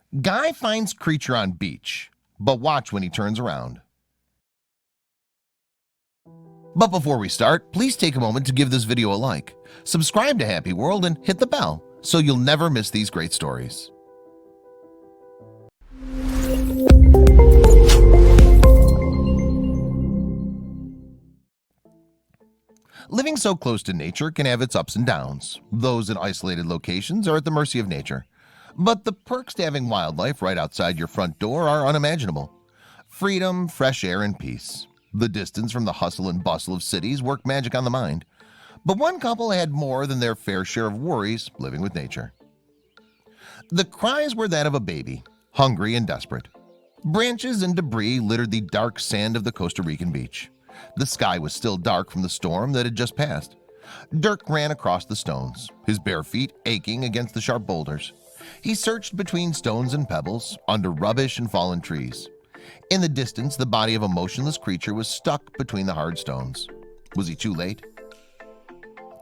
Guy finds creature on beach, but watch when he turns around. But before we start, please take a moment to give this video a like, subscribe to Happy World, and hit the bell so you'll never miss these great stories. Living so close to nature can have its ups and downs. Those in isolated locations are at the mercy of nature. But the perks to having wildlife right outside your front door are unimaginable. Freedom, fresh air, and peace. The distance from the hustle and bustle of cities work magic on the mind. But one couple had more than their fair share of worries living with nature. The cries were that of a baby, hungry and desperate. Branches and debris littered the dark sand of the Costa Rican beach. The sky was still dark from the storm that had just passed. Dirk ran across the stones, his bare feet aching against the sharp boulders. He searched between stones and pebbles, under rubbish and fallen trees. In the distance, the body of a motionless creature was stuck between the hard stones. Was he too late?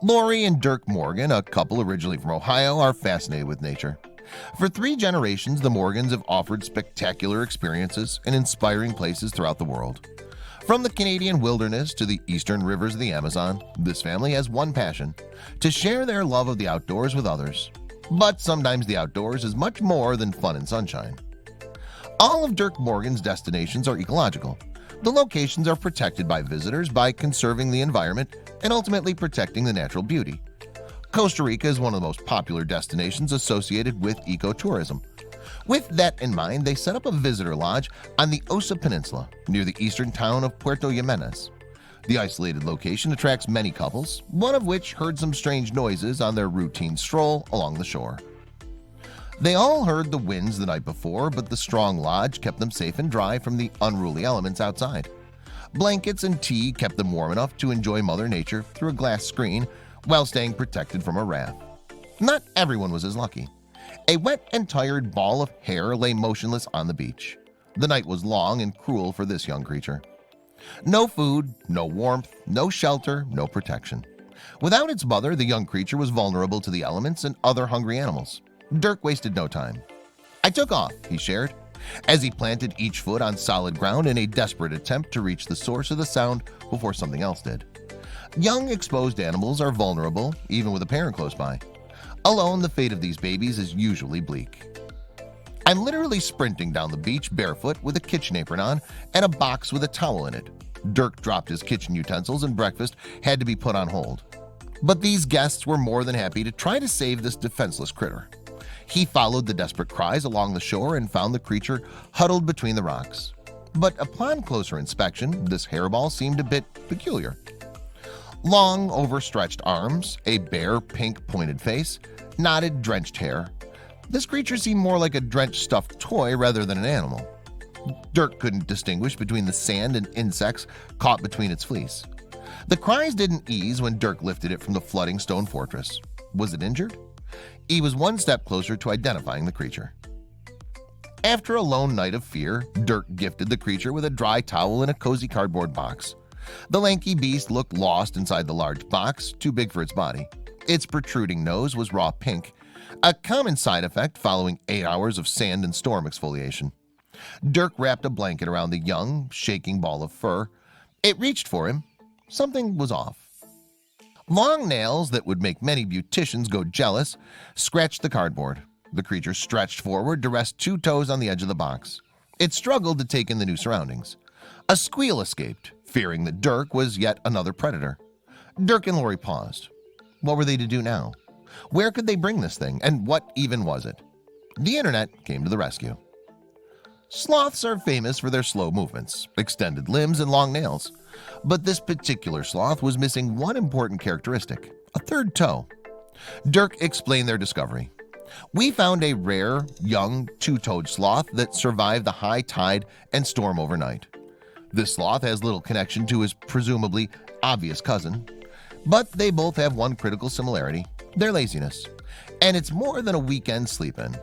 Lori and Dirk Morgan, a couple originally from Ohio, are fascinated with nature. For 3 generations, the Morgans have offered spectacular experiences in inspiring places throughout the world. From the Canadian wilderness to the eastern rivers of the Amazon, this family has one passion: to share their love of the outdoors with others. But sometimes the outdoors is much more than fun and sunshine. All of Dirk Morgan's destinations are ecological. The locations are protected by visitors by conserving the environment and ultimately protecting the natural beauty. Costa Rica is one of the most popular destinations associated with ecotourism. With that in mind, they set up a visitor lodge on the Osa Peninsula near the eastern town of Puerto Jimenez. The isolated location attracts many couples, one of which heard some strange noises on their routine stroll along the shore. They all heard the winds the night before, but the strong lodge kept them safe and dry from the unruly elements outside. Blankets and tea kept them warm enough to enjoy Mother Nature through a glass screen while staying protected from a wrath. Not everyone was as lucky. A wet and tired ball of hair lay motionless on the beach. The night was long and cruel for this young creature. No food, no warmth, no shelter, no protection. Without its mother, the young creature was vulnerable to the elements and other hungry animals. Dirk wasted no time. "I took off," he shared, as he planted each foot on solid ground in a desperate attempt to reach the source of the sound before something else did. Young exposed animals are vulnerable even with a parent close by. Alone, the fate of these babies is usually bleak. "I'm literally sprinting down the beach barefoot with a kitchen apron on and a box with a towel in it." Dirk dropped his kitchen utensils and breakfast had to be put on hold. But these guests were more than happy to try to save this defenseless critter. He followed the desperate cries along the shore and found the creature huddled between the rocks. But upon closer inspection, this hairball seemed a bit peculiar. Long, overstretched arms, a bare, pink pointed face, knotted, drenched hair. This creature seemed more like a drenched stuffed toy rather than an animal. Dirk couldn't distinguish between the sand and insects caught between its fleece. The cries didn't ease when Dirk lifted it from the flooding stone fortress. Was it injured? He was one step closer to identifying the creature. After a lone night of fear, Dirk gifted the creature with a dry towel and a cozy cardboard box. The lanky beast looked lost inside the large box, too big for its body. Its protruding nose was raw pink, a common side effect following 8 hours of sand and storm exfoliation. Dirk wrapped a blanket around the young, shaking ball of fur. It reached for him. Something was off. Long nails that would make many beauticians go jealous scratched the cardboard. The creature stretched forward to rest 2 toes on the edge of the box. It struggled to take in the new surroundings. A squeal escaped, fearing that Dirk was yet another predator. Dirk and Lori paused. What were they to do now? Where could they bring this thing, and what even was it? The internet came to the rescue. Sloths are famous for their slow movements, extended limbs, and long nails. But this particular sloth was missing one important characteristic: a 3rd toe. Dirk explained their discovery. "We found a rare, young, 2-toed sloth that survived the high tide and storm overnight. This sloth has little connection to his presumably obvious cousin, but they both have one critical similarity: their laziness. And it's more than a weekend sleep-in.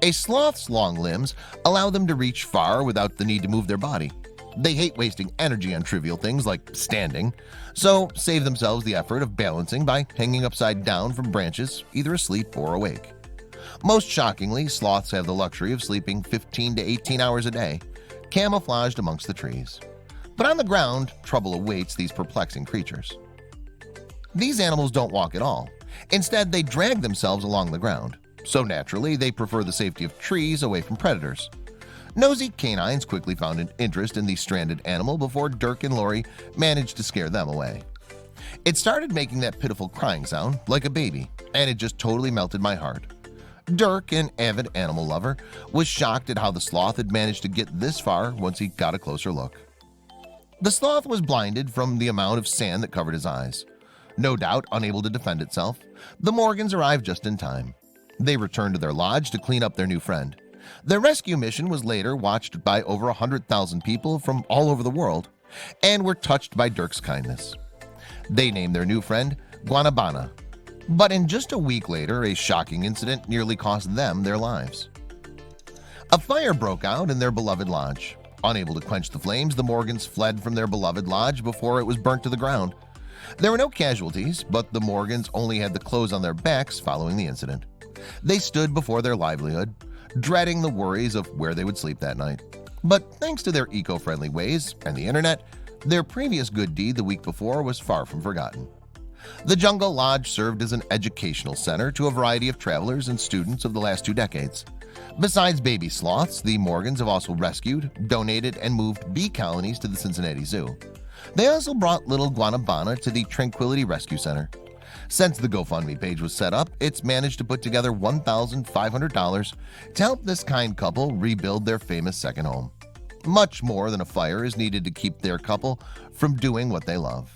A sloth's long limbs allow them to reach far without the need to move their body. They hate wasting energy on trivial things like standing, so save themselves the effort of balancing by hanging upside down from branches, either asleep or awake. Most shockingly, sloths have the luxury of sleeping 15 to 18 hours a day, camouflaged amongst the trees. But on the ground, trouble awaits these perplexing creatures. These animals don't walk at all. Instead, they drag themselves along the ground. So naturally, they prefer the safety of trees away from predators. Nosy canines quickly found an interest in the stranded animal before Dirk and Lori managed to scare them away. It started making that pitiful crying sound like a baby, and it just totally melted my heart. Dirk, an avid animal lover, was shocked at how the sloth had managed to get this far once he got a closer look. The sloth was blinded from the amount of sand that covered his eyes. No doubt unable to defend itself, the Morgans arrived just in time. They returned to their lodge to clean up their new friend. Their rescue mission was later watched by over 100,000 people from all over the world and were touched by Dirk's kindness. They named their new friend Guanabana. But in just a week later, a shocking incident nearly cost them their lives. A fire broke out in their beloved lodge. Unable to quench the flames, the Morgans fled from their beloved lodge before it was burnt to the ground. There were no casualties, but the Morgans only had the clothes on their backs following the incident. They stood before their livelihood, dreading the worries of where they would sleep that night. But thanks to their eco-friendly ways and the internet, their previous good deed the week before was far from forgotten. The Jungle Lodge served as an educational center to a variety of travelers and students of the last 2 decades. Besides baby sloths, the Morgans have also rescued, donated, and moved bee colonies to the Cincinnati Zoo. They also brought little Guanabana to the Tranquility Rescue Center. Since the GoFundMe page was set up, it's managed to put together $1,500 to help this kind couple rebuild their famous second home. Much more than a fire is needed to keep their couple from doing what they love.